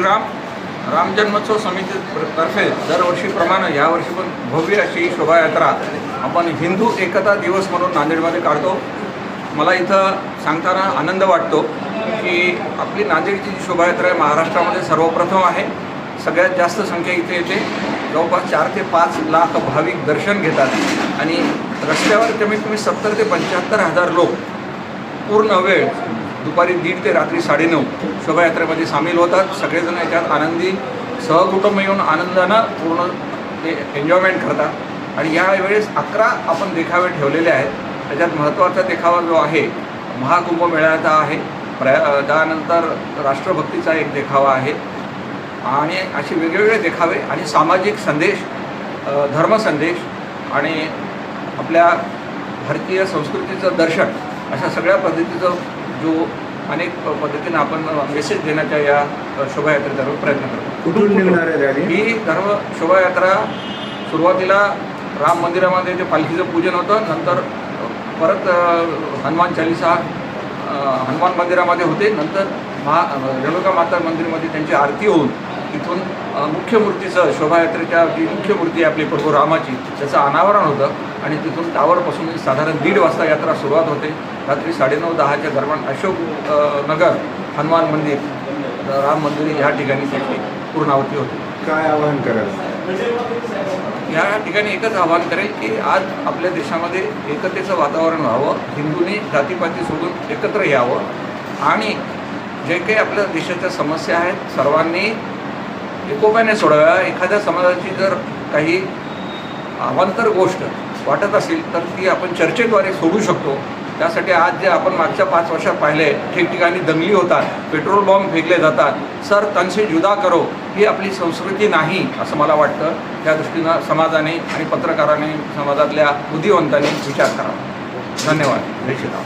श्रीराम. राम जन्मोत्सव समितीतर्फे दरवर्षीप्रमाणे यावर्षी पण भव्य अशी शोभायात्रा आपण हिंदू एकता दिवस म्हणून नांदेडमध्ये काढतो. मला इथं सांगताना आनंद वाटतो की आपली नांदेडची जी शोभायात्रा आहे महाराष्ट्रामध्ये सर्वप्रथम आहे. सगळ्यात जास्त संख्या इथे येते. जवळपास 4 ते 5 लाख भाविक दर्शन घेतात आणि रस्त्यावर कमीत कमी 70 ते 75 हजार लोक पूर्ण वेळ दुपारी 1:30 ते रात्री 9:30 शोभायात्रेमध्ये सामील होतात. सगळेजण याच्यात आनंदी सहकुटुंब येऊन आनंदानं पूर्ण ते एन्जॉयमेंट करतात. आणि यावेळेस 11 आपण देखावे ठेवलेले आहेत. त्याच्यात महत्त्वाचा देखावा जो आहे महाकुंभमेळ्याचा आहे. त्यानंतर राष्ट्रभक्तीचा एक देखावा आहे आणि असे वेगवेगळे देखावे आणि सामाजिक संदेश, धर्मसंदेश आणि आपल्या भारतीय संस्कृतीचं दर्शन अशा सगळ्या पद्धतीचं जो अनेक पद्धतीनं आपण मेसेज देण्याच्या या शोभायात्रेचा प्रयत्न करतो. कुठून निघणार आहे रॅली? ही धर्म शोभायात्रा सुरुवातीला राम मंदिरामध्ये ते पालखीचं पूजन होतं. नंतर परत हनुमान चालीसा हनुमान मंदिरामध्ये होते. नंतर रेणुका माता मंदिरमध्ये त्यांची आरती होऊन तिथून मुख्य मूर्तीचं शोभायात्रेच्या जी मुख्य मूर्ती आहे आपली प्रभू रामाची त्याचं अनावरण होतं आणि तिथून टावरपासून साधारण 1:30 वाजता यात्रा सुरुवात होते. रात्री 9:30-10च्या दरम्यान अशोक नगर हनुमान मंदिर राम मंदिर ह्या ठिकाणी त्याची पूर्णावती होती. काय आवाहन कराल? या ठिकाणी एकच आवाहन करेल की आज आपल्या देशामध्ये एकतेचं वातावरण व्हावं. हिंदूंनी जातीपाती सोडून एकत्र यावं आणि जे काही आपल्या देशाच्या समस्या आहेत सर्वांनी एकोप्याने सोडाव्या. एखाद्या समाजाची जर काही अवांतर गोष्ट वाटत असेल तर ती आपण चर्चेद्वारे सोडू शकतो. त्यासाठी आज जे आपण मागच्या 5 वर्षात पाहिले ठिकठिकाणी दंगली होतात, पेट्रोल बॉम्ब फेकले जातात. सर तन से जुदा करो ही आपली संस्कृती नाही असं मला वाटतं. त्या दृष्टीनं समाजाने आणि पत्रकारांनी समाजातल्या बुद्धिवंतांनी विचार करावा. धन्यवाद. जय श्रीराम.